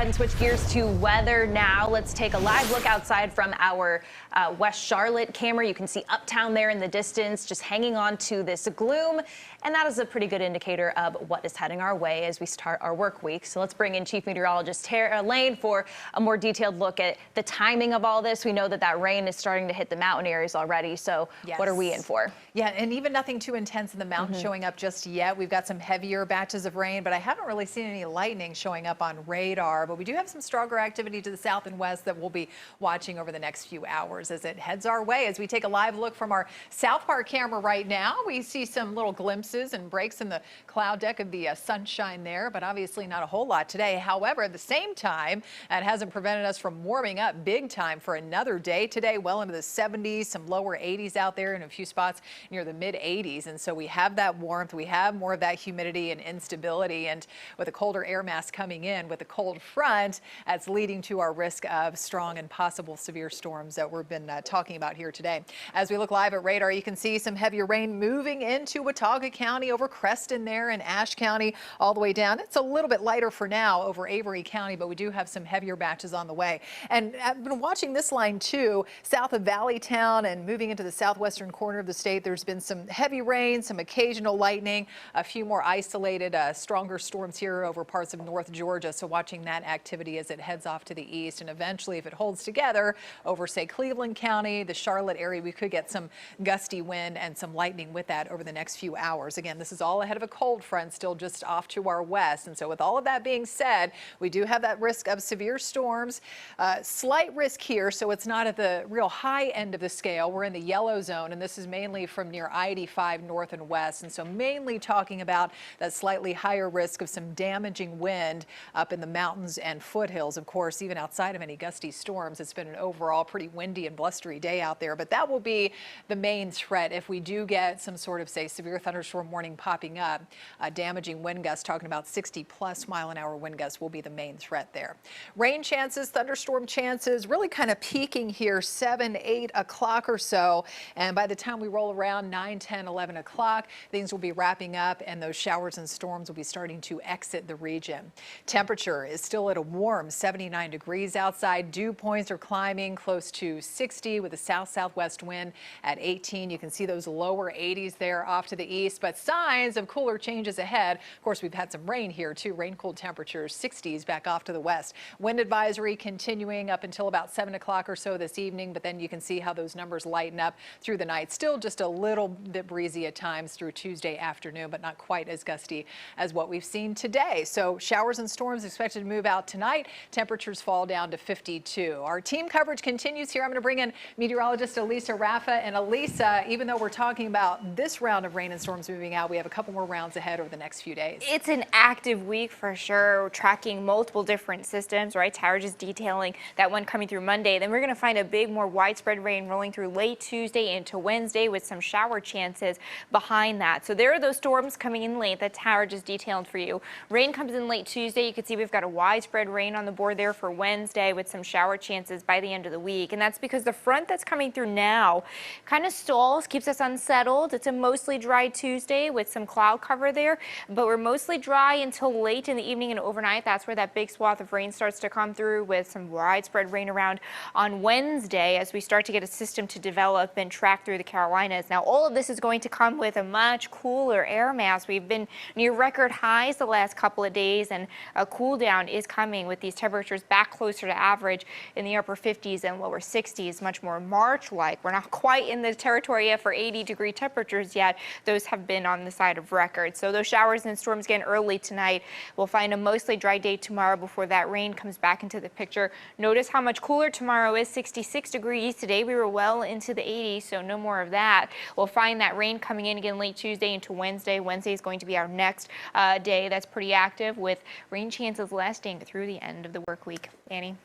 ahead and switch gears to weather now. Let's take a live look outside from our West Charlotte camera. You can see Uptown there in the distance, just hanging on to this gloom. And that is a pretty good indicator of what is heading our way as we start our work week. So let's bring in Chief Meteorologist Tara Lane for a more detailed look at the timing of all this. We know that that rain is starting to hit the mountain areas already. So what are we in for? Yeah, and even nothing too intense in the mountains showing up just yet. We've got some heavier batches of rain, but I haven't really seen any lightning showing up on radar. But we do have some stronger activity to the south and west that we'll be watching over the next few hours as it heads our way. As we take a live look from our South Park camera right now, we see some little glimpses and breaks in the cloud deck of the sunshine there, but obviously not a whole lot today. However, at the same time, it hasn't prevented us from warming up big time for another day today, well into the 70s, some lower 80s out there in a few spots near the mid 80s. And so we have that warmth, we have more of that humidity and instability, and with a colder air mass coming in with a cold front, that's leading to our risk of strong and possible severe storms that we've been talking about here today. As we look live at radar, you can see some heavier rain moving into Watauga County over Creston there and Ashe County all the way down. It's a little bit lighter for now over Avery County, but we do have some heavier batches on the way. And I've been watching this line too, south of Valleytown and moving into the southwestern corner of the state. There's been some heavy rain, some occasional lightning, a few more isolated, stronger storms here over parts of North Georgia. So watching that activity as it heads off to the east, and eventually if it holds together over, say, Cleveland County, the Charlotte area, we could get some gusty wind and some lightning with that over the next few hours. Again, this is all ahead of a cold front still just off to our west. And so with all of that being said, we do have that risk of severe storms, slight risk here. So it's not at the real high end of the scale. We're in the yellow zone, and this is mainly from near I-85 north and west. And so mainly talking about that slightly higher risk of some damaging wind up in the mountains and foothills. Of course, even outside of any gusty storms, it's been an overall pretty windy and blustery day out there. But that will be the main threat if we do get some sort of, say, severe thunderstorm warning popping up. Damaging wind gusts, talking about 60+ mile-an-hour wind gusts, will be the main threat there. Rain chances, thunderstorm chances, really kind of peaking here 7, 8 o'clock or so. And by the time we roll around 9, 10, 11 o'clock, things will be wrapping up and those showers and storms will be starting to exit the region. Temperature is still at a warm 79 degrees outside. Dew points are climbing close to 60 with a south-southwest wind at 18. You can see those lower 80s there off to the east, but signs of cooler changes ahead. Of course, we've had some rain here too. Rain-cooled temperatures, 60s back off to the west. Wind advisory continuing up until about 7 o'clock or so this evening, but then you can see how those numbers lighten up through the night. Still just a little bit breezy at times through Tuesday afternoon, but not quite as gusty as what we've seen today. So showers and storms expected to move out tonight. Temperatures fall down to 52. Our team coverage continues here. I'm going to bring in meteorologist Elisa Raffa. And Elisa, even though we're talking about this round of rain and storms moving out, we have a couple more rounds ahead over the next few days. It's an active week for sure. We're tracking multiple different systems, right? Tara just detailing that one coming through Monday. Then we're going to find a big, more widespread rain rolling through late Tuesday into Wednesday with some shower chances behind that. So there are those storms coming in late that Tara just detailed for you. Rain comes in late Tuesday. You can see we've got a widespread rain on the board there for Wednesday with some shower chances by the end of the week. And that's because the front that's coming through now kind of stalls, keeps us unsettled. It's a mostly dry Tuesday with some cloud cover there, but we're mostly dry until late in the evening and overnight. That's where that big swath of rain starts to come through with some widespread rain around on Wednesday as we start to get a system to develop and track through the Carolinas. Now, all of this is going to come with a much cooler air mass. We've been near record highs the last couple of days, and a cool down is coming with these temperatures back closer to average in the upper 50s and lower 60s, much more March-like. We're not quite in the territory yet for 80-degree temperatures yet. Those have been on the side of record. So those showers and storms again early tonight. We'll find a mostly dry day tomorrow before that rain comes back into the picture. Notice how much cooler tomorrow is. 66 degrees. Today we were well into the 80s, so no more of that. We'll find that rain coming in again late Tuesday into Wednesday. Wednesday is going to be our next day that's pretty active with rain chances lasting through the end of the work week. Annie?